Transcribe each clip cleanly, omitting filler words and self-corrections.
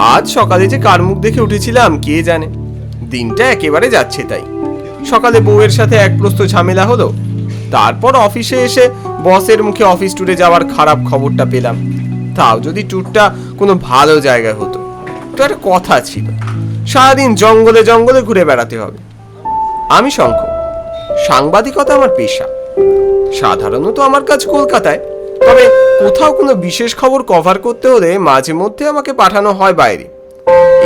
আজ সকালে যে কার মুখ দেখে উঠেছিলাম কে জানে। দিনটা একেবারে যাচ্ছে তাই। সকালে বউয়ের সাথে এক প্রস্ত ঝামেলা হলো, তারপর অফিসে এসে বসের মুখে অফিস ট্যুরে যাওয়ার খারাপ খবরটা পেলাম। তাও যদি ট্যুরটা কোনো ভালো জায়গায় হতো তো একটা কথা ছিল, সারাদিন জঙ্গলে জঙ্গলে ঘুরে বেড়াতে হবে। আমি শঙ্খ, সাংবাদিকতা আমার পেশা। সাধারণত আমার কাজ কলকাতায়, তবে কোথাও কোনো বিশেষ খবর কভার করতে হলে মাঝে মধ্যে আমাকে পাঠানো হয় বাইরে।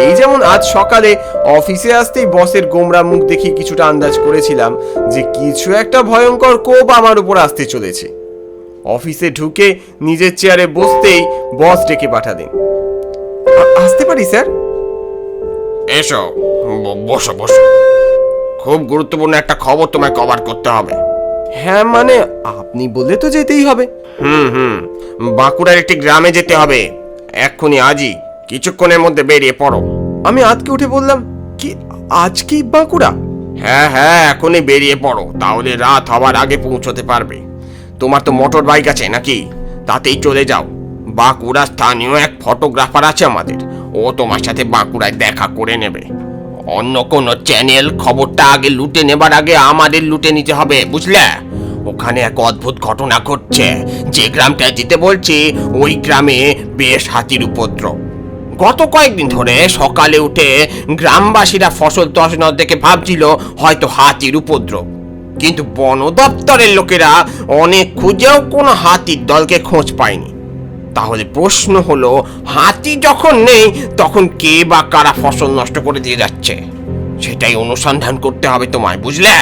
এই যেমন আজ সকালে অফিসে আসতেই বসের গোমরা মুখ দেখে কিছুটা আন্দাজ করেছিলাম যে কিছু একটা ভয়ঙ্কর কোপ আমার উপর আসতে চলেছে। অফিসে ঢুকে নিজের চেয়ারে বসতেই বস ডেকে পাঠালেন। আসতে পারি স্যার? এসো, বসো বসো। খুব গুরুত্বপূর্ণ একটা খবর তোমায় কভার করতে হবে। হ্যাঁ মানে আপনি বললে তো যেতেই হবে। বাঁকুড়ার একটি গ্রামে যেতে হবে এক্ষুনি, আজই, কিছুক্ষণের মধ্যে বেরিয়ে পড়ো। আমি আজকে উঠে বললাম, কি আজকেই বাঁকুড়া? হ্যাঁ হ্যাঁ, এখনই বেরিয়ে পড়ো, তাহলে রাত হওয়ার আগে পৌঁছতে পারবে। তোমার তো মোটর বাইক আছে নাকি? তাতেই চলে যাও। বাঁকুড়া স্থানীয় এক ফটোগ্রাফার আছে আমাদের, ও তোমার সাথে বাঁকুড়ায় দেখা করে নেবে। অন্য কোনো চ্যানেল খবরটা আগে লুটে নেবার আগে আমাদের লুটে নিতে হবে, বুঝলে? ওখানে এক অদ্ভুত ঘটনা ঘটছে। যে গ্রামটা যেতে বলছি ওই গ্রামে বেশ হাতির উপদ্রব। গত কয়েকদিন ধরে সকালে উঠে গ্রামবাসীরা ফসল তছনছ দেখে ভাবছিল হয়তো হাতির উপদ্রব, কিন্তু বন দপ্তরের লোকেরা অনেক খুঁজেও কোনো হাতির দলকে খোঁজ পায়নি। তাহলে প্রশ্ন হলো, হাতি যখন নেই তখন কে বা কারা ফসল নষ্ট করে দিয়ে যাচ্ছে, সেটাই অনুসন্ধান করতে হবে তোমায়, বুঝলে?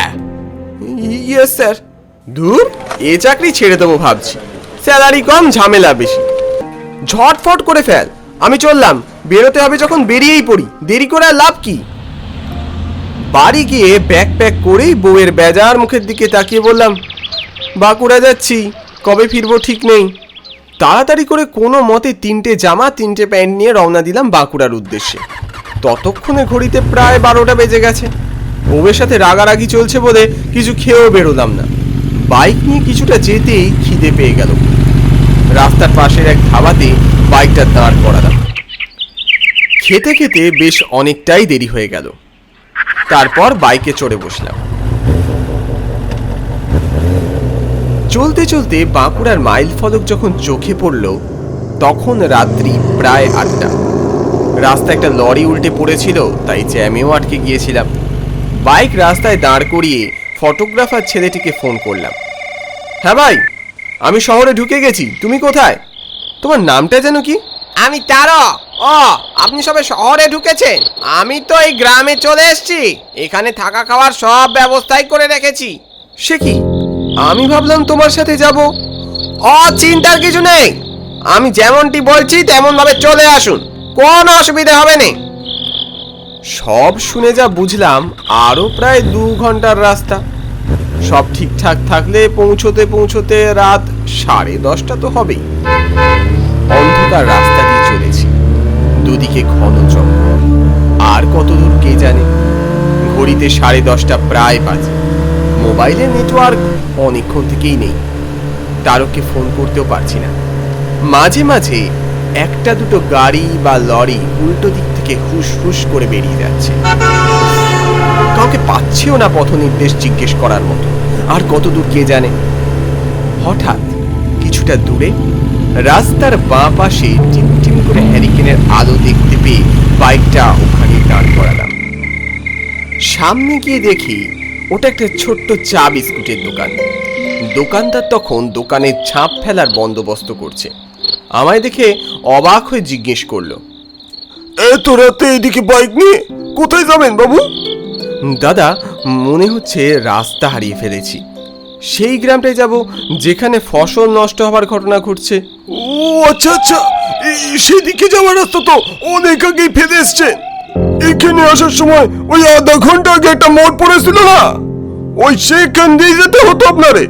Yes sir. দূর, এ চাকরি ছেড়ে দেবো ভাবছি। স্যালারি কম, ঝামেলা বেশি। ঝটফট করে ফেল, আমি চললাম। বেরোতে হবে যখন বেরিয়েই পড়ি, দেরি করে আর লাভ কি? বাড়ি গিয়ে ব্যাগ প্যাক করেই বউয়ের বেজার মুখের দিকে তাকিয়ে বললাম, বাঁকুড়া যাচ্ছি, কবে ফিরবো ঠিক নেই। তাড়াতাড়ি করে কোনো মতে 3টে জামা 3টে প্যান্ট নিয়ে রওনা দিলাম বাঁকুড়ার উদ্দেশ্যে। ততক্ষণে ঘড়িতে প্রায় 12টা বেজে গেছে। বউয়ের সাথে রাগারাগি চলছে বলে কিছু খেয়েও বেরোলাম না। বাইক নিয়ে কিছুটা যেতেই খিদে পেয়ে গেল। রাস্তার পাশের এক ধাবাতে বাইকটা দাঁড় করালাম। খেতে খেতে বেশ অনেকটাই দেরি হয়ে গেল। তারপর বাইকে চড়ে বসলাম। চলতে চলতে বাঁকুড়ার মাইল ফলক যখন চোখে পড়ল তখন রাত্রি প্রায় 8টা। রাস্তা একটা লরি উল্টে পড়েছিল, তাই জ্যামেও আটকে গিয়েছিলাম। বাইক রাস্তায় দাঁড় করিয়ে ফটোগ্রাফার ছেলেটিকে ফোন করলাম। হ্যাঁ ভাই, আমি শহরে ঢুকে গেছি, তুমি কোথায়? তোমার নামটা যেন কি? আমি তারক। ও, আপনি সবে শহরে ঢুকেছেন? আমি তো এই গ্রামে চলে এসেছি, এখানে থাকা খাওয়ার সব ব্যবস্থাই করে রেখেছি। সে কি, আমি ভাবলাম তোমার সাথে যাব। ও, চিন্তার কিছু নেই, আমি যেমনটি বলছি তেমন ভাবে চলে আসুন, কোনো অসুবিধা হবে না। সব শুনে যা বুঝলাম আরো প্রায় 2 ঘন্টার রাস্তা। সব ঠিকঠাক থাকলে পৌঁছতে পৌঁছতে রাত 10:30 তো হবেই। অন্ধকার রাস্তা দিয়ে চলেছি, দুদিকে ঘন জঙ্গল। আর কত দূর কে জানে। ঘড়িতে 10:30 প্রায় বাজে। মোবাইলে নেটওয়ার্ক অনেকক্ষণ থেকেই নেই। তারককে ফোন করতেও পারছি না। মাঝে মাঝে একটা দুটো গাড়ি বা লরি উল্টো দিক থেকে হুস হুস করে বেরিয়ে যাচ্ছে। কাউকে পাচ্ছেও না পথ নির্দেশ জিজ্ঞেস করার মতো। আর কত দূর কে জানে। হঠাৎ কিছুটা দূরে রাস্তার বাঁ পাশে টিমটিম করে হ্যারিকেনের আলো দেখতে পেয়ে বাইকটা ওখানে দাঁড় করালাম। সামনে গিয়ে দেখি ওটা একটা ছোট্ট চা বিস্কুটের দোকান। দোকানদার তখন দোকানের ছাপ ফেলার বন্দোবস্ত করছে। আমায় দেখে অবাক হয়ে জিজ্ঞেস করলো, এত রাতে এদিকে বাইক নিয়ে কোথায় যাবেন বাবু? দাদা, মনে হচ্ছে রাস্তা হারিয়ে ফেলেছি। সেই গ্রামটায় যাব যেখানে ফসল নষ্ট হওয়ার ঘটনা ঘটছে। ও আচ্ছা আচ্ছা, সেদিকে যাওয়ার রাস্তা তো অনেক আগেই ফেলে এসছেন। এখানে আসার সময় ওই আধা ঘন্টা আগে একটা মোড় পড়েছিল না, ওই সেখান দিয়ে যেতে হতো আপনারে।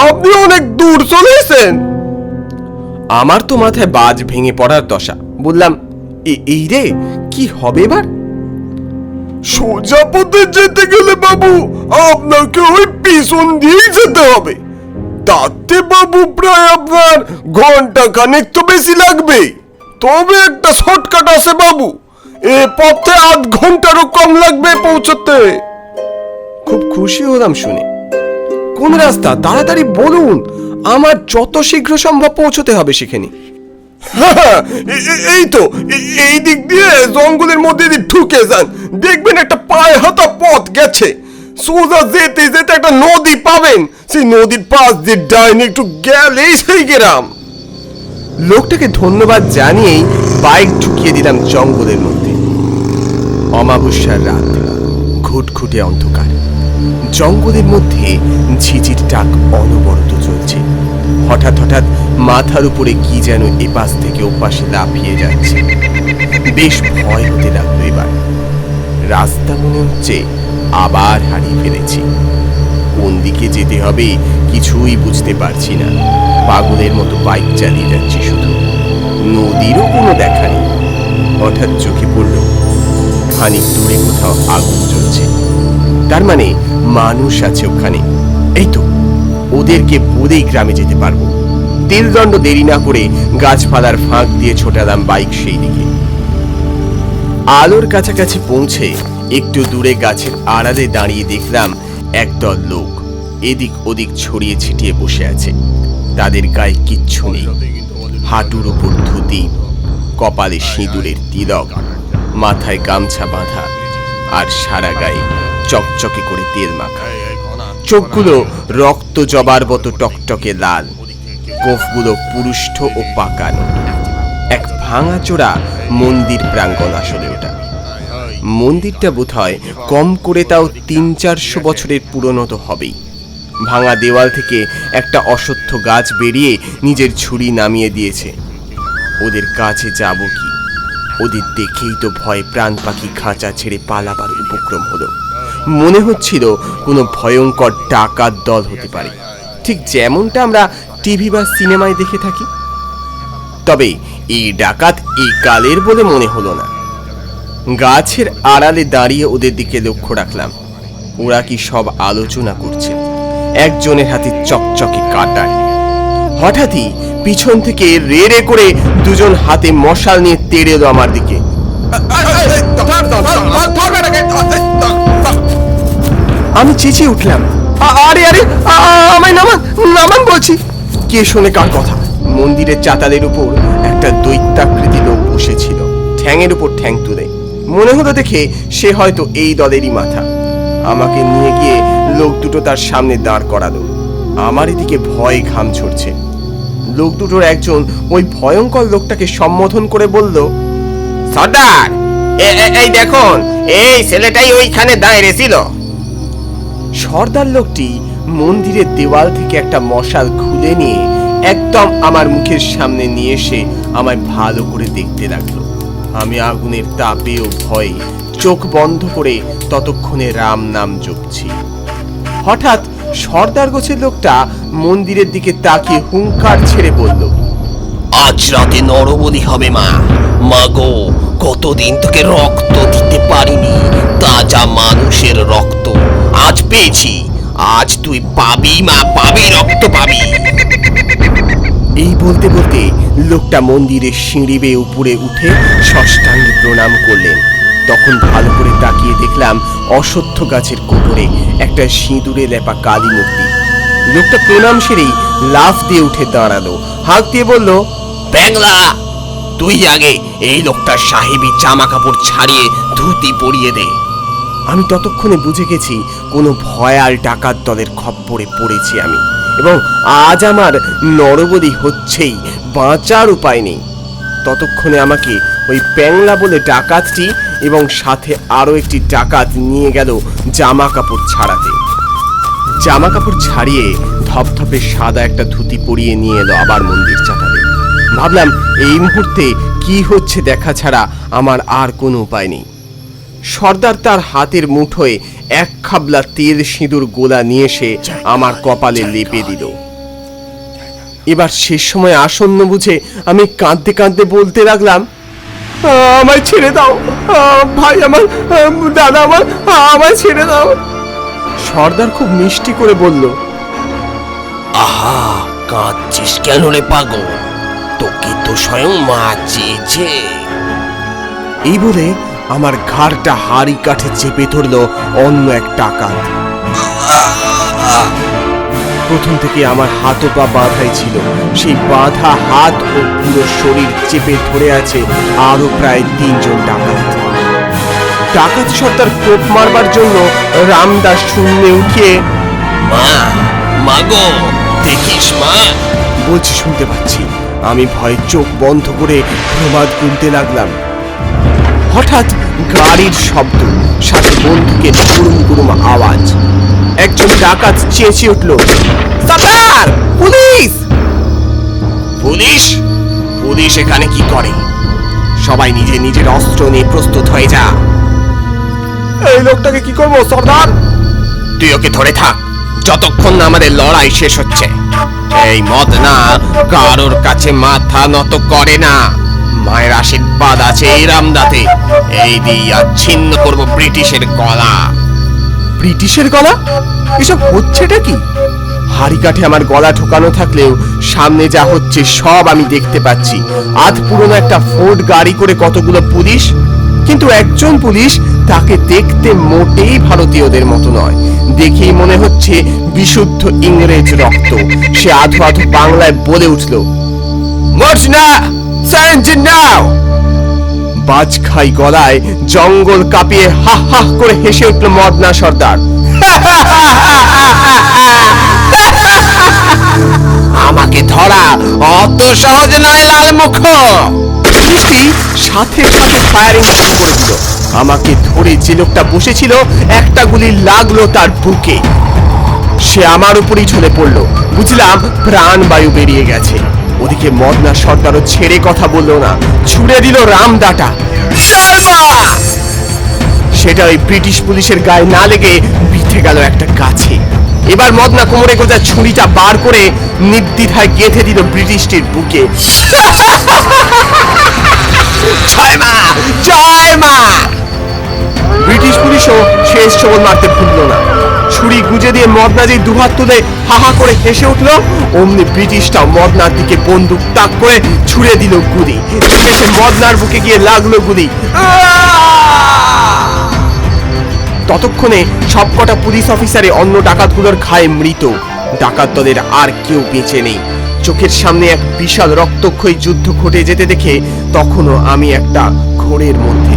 আপনি অনেক দূর চলে এসেছেন। আমার তো মাথায় বাজ ভেঙে পড়ার দশা। বললাম, এই রে, কি হবে এবার? সোজা পথে যেতে গেলে বাবু আপনাকে ওই পিছন দিয়ে যেতে হবে। তাতে বাবু প্রায় আপনার ঘন্টা খানেক তো বেশি লাগবে। তবে একটা শর্টকাট আছে বাবু, এ পথে 8 ঘন্টারও কম লাগবে পৌঁছতে। খুব খুশি হলাম শুনে। কোন রাস্তা তাড়াতাড়ি বলুন, আমার যত শীঘ্র সম্ভব পৌঁছতে হবে সেখানে। এই তো এই দিক দিয়ে জঙ্গলের মধ্যে দিয়ে ঢুকে যান, দেখবেন একটা পায়ে হাঁটা পথ গেছে। সোজা যেতে যেতে একটা নদী পাবেন, সেই নদীর পাশ দিয়ে ডাইনে একটু গেলেই সেই গ্রাম। লোকটাকে ধন্যবাদ জানিয়েই বাইক ঢুকিয়ে দিলাম জঙ্গলের মধ্যে। অমাবস্যার রাত, ঘুটঘুটে অন্ধকার। জঙ্গলের মধ্যে ঝিঝির ডাক অনবরত চলছে। হঠাৎ হঠাৎ মাথার উপরে কি যেন এপাশ থেকে ওপাশে লাফিয়ে যাচ্ছে। বেশ ভয় হতে লাগলো এবার। রাস্তা মনে হচ্ছে আবার হারিয়ে ফেলেছি। কোন দিকে যেতে হবে কিছুই বুঝতে পারছি না। পাগলের মতো বাইক চালিয়ে যাচ্ছি শুধু। নদীরও কোনো দেখা নেই। হঠাৎ চোখে পড়ল খানিক দূরে কোথাও আগুন জ্বলছে। তার মানে মানুষ আছে ওখানে। এই তো, ওদেরকে বলেই গ্রামে যেতে পারবো। তিলদণ্ড দেরি না করে গাছপালার ফাঁক দিয়ে ছোটালাম বাইক সেই দিকে। আলোর কাছাকাছি পৌঁছে একটু দূরে গাছের আড়ালে দাঁড়িয়ে দেখলাম একদল লোক এদিক ওদিক ছড়িয়ে ছিটিয়ে বসে আছে। তাদের গায়ে কিচ্ছু নেই। হাঁটুর উপর ধুতি, কপালে সিঁদুরের তিলক, মাথায় গামছা বাঁধা, আর সারা গায়ে চকচকে করে তেল মাখা। চোখগুলো রক্ত জবার মতো টকটকে লাল, গোঁফগুলো পুরুষ্ঠ ও পাকানো। এক ভাঙাচোরা মন্দির প্রাঙ্গণ আসলে ওটা। মন্দিরটা বোধহয় কম করে তাও 300-400 বছরের পুরনো তো হবেই। ভাঙা দেওয়াল থেকে একটা অশ্বত্থ গাছ বেরিয়ে নিজের ছুরি নামিয়ে দিয়েছে। ওদের কাছে যাব কি? ওদের দেখেই তো ভয় প্রাণ পাখি খাঁচা ছেড়ে পালাবার উপক্রম হলো। মনে হচ্ছিল কোনো ভয়ঙ্কর ডাকাত দল হতে পারে, ঠিক যেমনটা আমরা টিভি বা সিনেমায় দেখে থাকি। তবে এই ডাকাত এই কালের বলে মনে হলো না। গাছের আড়ালে দাঁড়িয়ে ওদের দিকে লক্ষ্য রাখলাম। ওরা কি সব আলোচনা করছে। একজনের হাতে চকচকে কাঁটায়। হঠাৎই পিছন থেকে রে রে করে দুজন হাতে মশাল নিয়ে তেড়ে এলো আমার দিকে। আমি চেঁচিয়ে উঠলাম, আরে আরে আমায় নামান নামান বলছি। কে শোনে কার কথা? মন্দিরের চাতালের উপর একটা দৈত্যাকৃতি লোক বসেছিল, ঠ্যাঙের উপর ঠ্যাং তুলে। মনে হলো দেখে সে হয়তো এই দলেরই মাথা। আমাকে নিয়ে গিয়ে লোক দুটো তার সামনে দাঁড় করালো। আমার এদিকে ভয়ে ঘাম ঝরছে। লোক দুটোর একজন ওই ভয়ঙ্কর লোকটাকে সম্বোধন করে বলল, সর্দার, এই দেখুন, এই ছেলেটাই ওইখানে দাঁড়িয়ে ছিল। সর্দার লোকটি মন্দিরের দেওয়াল থেকে একটা মশাল খুলে নিয়ে একদম আমার মুখের সামনে নিয়ে এসে আমায় ভালো করে দেখতে লাগলো। আমি আগুনের তাপে ও ভয়ে চোখ বন্ধ করে ততক্ষণে রাম নাম জপছি। হঠাৎ সর্দার গোছের লোকটা মন্দিরের দিকে তাকিয়ে হুঙ্কার ছেড়ে বলল, আজ রাতে নরবলি হবে মা। মা গো, কতদিন তোকে রক্ত দিতে পারিনি, তাজা মানুষের রক্ত আজ পেয়েছি। আজ তুই পাবি মা, পাবি, রক্ত পাবি। এই বলতে বলতে লোকটা মন্দিরের সিঁড়ি বেয়ে উপরে উঠে ষষ্ঠাঙ্গে প্রণাম করলেন। তখন ভালো করে তাকিয়ে দেখলাম অশ্বত্থ গাছের কোটরে একটা সিঁদুরে লেপা কালী মূর্তি। লোকটা প্রণাম সেরেই লাফ দিয়ে উঠে দাঁড়ালো, হাঁক দিয়ে বলল, ব্যাংলা, তুই আগে এই লোকটার সাহেবী জামা কাপড় ছাড়িয়ে ধুতি পরিয়ে দে। আমি ততক্ষণে বুঝে গেছি কোনো ভয়াল ডাকাত দলের খপ্পরে পড়েছি আমি, এবং আজ আমার নরবলি হচ্ছেই, বাঁচার উপায় নেই। ততক্ষণে আমাকে ওই প্যাংলা বলে ডাকাতটি এবং সাথে আরো একটি ডাকাত নিয়ে গেল জামা কাপড় ছাড়াতে। জামা কাপড় ছাড়িয়ে ধপধপে সাদা একটা ধুতি পরিয়ে নিয়ে এলো আবার মন্দির চাতালে। ভাবলাম এই মুহূর্তে কি হচ্ছে দেখা ছাড়া আমার আর কোনো উপায় নেই। সর্দার তার হাতের মুঠোয় এক খাবলা তেল সিঁদুর গোলা নিয়ে এসে আমার কপালে লেপে দিল। এবার শেষ সময় আসন্ন বুঝে আমি কাঁদতে কাঁদতে বলতে লাগলাম, আমায় ছেড়ে দাও ভাই, আমার দাদা, আমায় ছেড়ে দাও। সর্দার খুব মিষ্টি করে বলল, আহা, কাঁদছিস কেন রে পাগল? তোকে তো স্বয়ং মা চেয়েছে। এই বলে আমার ঘাড়টা হাড়ি কাঠে চেপে ধরলো অন্য এক ডাকাত। প্রথম থেকে আমার হাত ও পা বাঁধাই ছিল। সেই বাঁধা হাত ও পুরো শরীর চেপে ধরে আছে আরো প্রায় 3 জন ডাকাত। ডাকাত সর্দার কোপ মারবার জন্য রামদাস শূন্যে উঠিয়ে মা গো, দেখিস মা। বলছি, শুনতে পাচ্ছি। আমি ভয়ে চোখ বন্ধ করে প্রমাদ গুনতে লাগলাম। হঠাৎ গাড়ির শব্দ, সাথে বন্দুকের গুরুম গুরুম আওয়াজ। একজন ডাকাত চেঁচিয়ে উঠল, সর্দার, পুলিশ! পুলিশ? পুলিশ এখানে কি করে? সবাই নিজের নিজের অস্ত্র নিয়ে প্রস্তুত হয়ে যা। এই লোকটাকে কি করবো সর্দার? তুই ওকে ধরে থাক যতক্ষণ না আমাদের লড়াই শেষ হচ্ছে। এই মদনা কারোর কাছে মাথা নত করে না। মায়ের আশীর্বাদ আছে এই রামদাতে। এই দিয়া ছিন্ন করব ব্রিটিশের গলা। ব্রিটিশের গলা? এসব হচ্ছেটা কি? হাড়ি কাঠে আমার গলা ঠোকানো থাকলেও সামনে যা হচ্ছে সব আমি দেখতে পাচ্ছি। আধ পুরনো একটা ফোর্ড গাড়ি করে কতগুলো পুলিশ, কিন্তু একজন পুলিশ, তাকে দেখতে মোটেই ভারতীয়দের মতো নয়। দেখেই মনে হচ্ছে বিশুদ্ধ ইংরেজ রক্ত। সে আধো আধো বাংলায় বলে উঠল, মর্জনা সারেন্ডার নাও। বাজ খাই গলায় জঙ্গল কাঁপিয়ে হা হা করে হেসে উঠল মদনা সর্দার। আমাকে ধরা অত সহজ নয় লালমুখ। পুলিশটি সাথে সাথে ফায়ারিং শুরু করে দিল। আমাকে ধরে যে লোকটা বসেছিল, একটা গুলি লাগলো তার বুকে। সে আমার উপরই ঢলে পড়লো। বুঝলাম প্রাণবায়ু বেরিয়ে গেছে। ওদিকে মদনা সর্দারও ছেড়ে কথা বললো না, ছুড়ে দিল রামদাটা। সেটা ওই ব্রিটিশ পুলিশের গায়ে না লেগে বিঁধে গেল একটা গাছে। এবার মদনা কোমরে গোজা ছুরিটা বার করে নির্দ্বিধায় গেঁথে দিল ব্রিটিশটির বুকে। জয় মা, জয় মা। ব্রিটিশ পুলিশও শেষ ছবল মারতে ভুলল না। ছুরি গুজে দিয়ে মদনা যে দুহাত তুলে হাহা করে হেসে উঠলো, অমনি ব্রিটিশটাও মদনার দিকে বন্দুক তাক করে ছুড়ে দিল গুলি। সে মদনার বুকে গিয়ে লাগলো গুলি। ততক্ষণে সবকটা পুলিশ অফিসারে অন্য ডাকাতগুলোর ঘায়ে মৃত। ডাকাত দলের আর কেউ বেঁচে নেই। চোখের সামনে এক বিশাল রক্তক্ষয়ী যুদ্ধ ঘটে যেতে দেখে তখনও আমি একটা ঘোরের মধ্যে।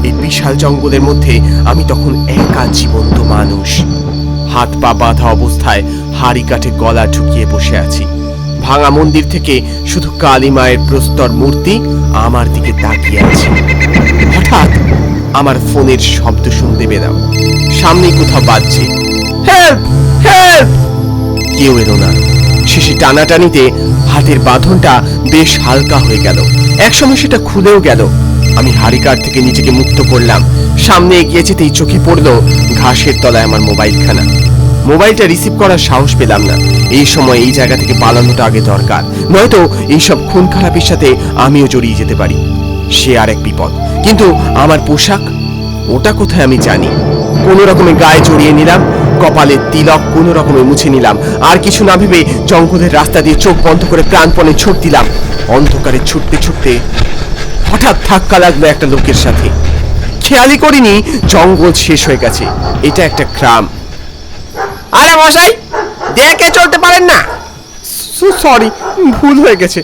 এই বিশাল জঙ্গলের মধ্যে আমি তখন একা জীবন্ত মানুষ। হাত পা বাঁধা অবস্থায় হাড়ি কাঠে গলা ঢুকিয়ে বসে আছি। ভাঙা মন্দির থেকে শুধু কালী মায়ের প্রস্তর মূর্তি আমার দিকে তাকিয়ে আছে। হঠাৎ আমার ফোনের শব্দ শুনতে পেলাম। সামনেই কোথাও বাজছে, হেল্প হেল্প। কেউ এলো না। শেষে টানাটানিতে হাতের বাঁধনটা বেশ হালকা হয়ে গেল। একসময় সেটা খুলেও গেল। আমি হাড়িকাঠ থেকে নিজেকে মুক্ত করলাম। সামনে এগিয়ে যেতেই চোখে পড়লো ঘাসের তলায় আমার মোবাইলখানা। মোবাইলটা রিসিভ করার সাহস পেলাম না। এই সময় এই জায়গা থেকে পালানোটা আগে দরকার, নয়তো এইসব খুন খারাপের সাথে আমিও জড়িয়ে যেতে পারি। সে আর এক বিপদ। কিন্তু আমার পোশাক, ওটা কোথায় আমি জানি। কোনো রকমে গায়ে জড়িয়ে নিলাম, কপালের তিলক কোনো রকমে মুছে নিলাম। আর কিছু না ভেবে জঙ্গলের রাস্তা দিয়ে চোখ বন্ধ করে প্রাণপণে ছুট দিলাম। অন্ধকারে ছুটতে ছুটতে হঠাৎ ধাক্কা লাগলো একটা লোকের সাথে। খেয়ালই করিনি জঙ্গল শেষ হয়ে গেছে। এটা একটা গ্রাম। আরে মশাই, দেখে চলতে পারেন না? সরি, ভুল হয়ে গেছে।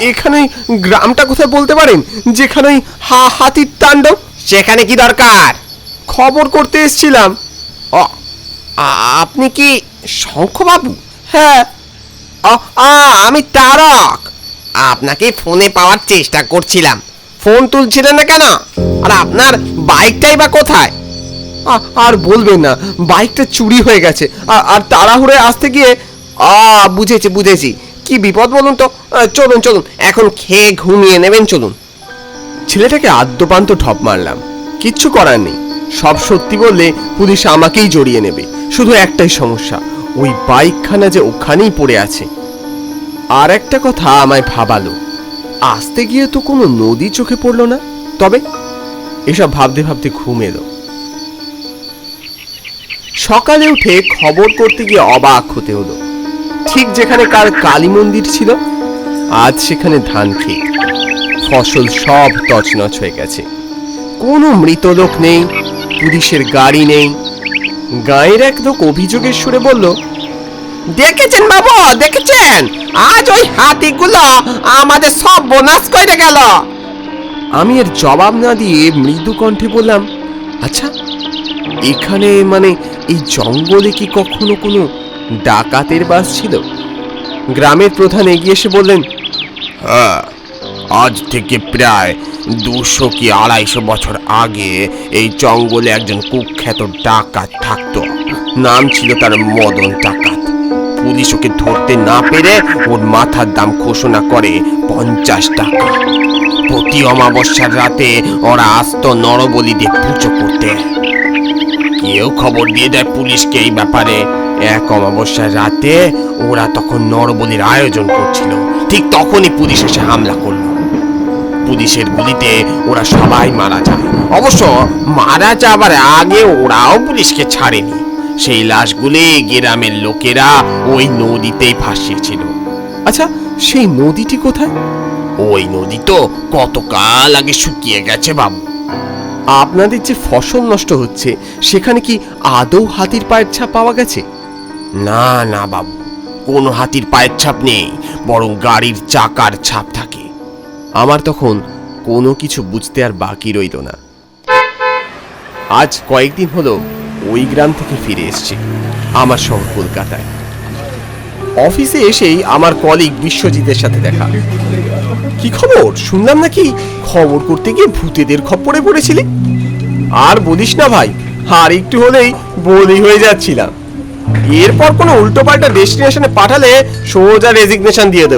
এখানে গ্রামটা কোথায় বলতে পারেন, যেখানে হাতির তাণ্ডব? সেখানে কি দরকার? খবর করতে এসেছিলাম। আপনি কি শঙ্খবাবু? হ্যাঁ। আমি তারক। আপনাকে ফোনে পাওয়ার চেষ্টা করছিলাম, ফোন তুলছিলেন না কেন? আর আপনার বাইকটাই বা কোথায়? আর বলবেন না, বাইকটা চুরি হয়ে গেছে। আর তাড়াহুড়ে আসতে গিয়ে বুঝেছি বুঝেছি। কি বিপদ বলুন তো। চলুন চলুন, এখন খেয়ে ঘুমিয়ে নেবেন, চলুন। ছেলেটাকে আদ্যপান্ত ঠপ মারলাম। কিচ্ছু করার নেই। সব সত্যি বললে পুলিশ আমাকেই জড়িয়ে নেবে। শুধু একটাই সমস্যা, ওই বাইকখানা যে ওখানেই পড়ে আছে। আর একটা কথা আমায় ভাবালো, আসতে গিয়ে তো কোনো নদী চোখে পড়লো না। তবে এসব ভাবতে ভাবতে ঘুম এলো। সকালে উঠে খবর করতে গিয়ে অবাক হতে হলো। ঠিক যেখানে কার কালী মন্দির ছিল, আজ সেখানে ধান খেত, ফসল সব তছনছ হয়ে গেছে। কোনো মৃত লোক নেই, পুলিশের গাড়ি নেই। গায়ের এক লোক অভিযোগের সুরে বলল, দেখেছেন বাবু, দেখেছেন? আজ ওই হাতিগুলো আমাদের সব বোনাস করে গেল। আমি এর জবাব না দিয়ে মৃদু কণ্ঠে বললাম, আচ্ছা, এখানে মানে এই জঙ্গলে কি কখনো কোনো ডাকাতের বাস ছিল? গ্রামের প্রধান এগিয়ে এসে বললেন, হ্যাঁ, আজ থেকে প্রায় 200 কি 250 বছর আগে এই জঙ্গলে একজন কুখ্যাত ডাকাত থাকতো। নাম ছিল তার মদন ডাকাত। পুলিশ ওকে ধরতে না পেরে ওর মাথার দাম ঘোষণা করে 50 টাকা। প্রতি অমাবস্যার রাতে ওরা আসতো নরবলি দিয়ে পুজো করতে। কেউ খবর দিয়ে দেয় পুলিশকে এই ব্যাপারে। এক অমাবস্যার রাতে ওরা তখন নরবলির আয়োজন করছিল, ঠিক তখনই পুলিশ এসে হামলা করলো। পুলিশের গুলিতে ওরা সবাই মারা যায়। অবশ্য মারা যাবার আগে ওরাও পুলিশকে ছাড়েনি। সেই লাশগুলি গ্রামের লোকেরা ওই নদীতেই ভাসিয়েছিল। আচ্ছা, সেই নদীটি কোথায়? ওই নদী তো কতকাল আগে শুকিয়ে গেছে বাবু। আপনাদের যে ফসল নষ্ট হচ্ছে সেখানে কি আদৌ হাতির পায়ের ছাপ পাওয়া গেছে? না না বাবু, কোনো হাতির পায়ের ছাপ নেই, বরং গাড়ির চাকার ছাপ থাকে। আমার তখন কোনো কিছু বুঝতে আর বাকি রইল না। আজ কয়েকদিন হলো ওই গ্রাম থেকে ফিরে এসেছি আমার শহর কলকাতায়। অফিসে এসেই আমার কলিগ বিশ্বজিতের সাথে দেখা। কি খবর? শুনলাম নাকি খবর করতে গিয়ে ভূতেদের খপ্পরে পড়েছিলি। আর বলিস না ভাই, আর একটু হলেই বলি হয়ে যাচ্ছিলাম। এরপর কোনো উল্টোপাল্টা ডেস্টিনেশনে পাঠালে সোজা রেজিগনেশন দিয়ে দেব।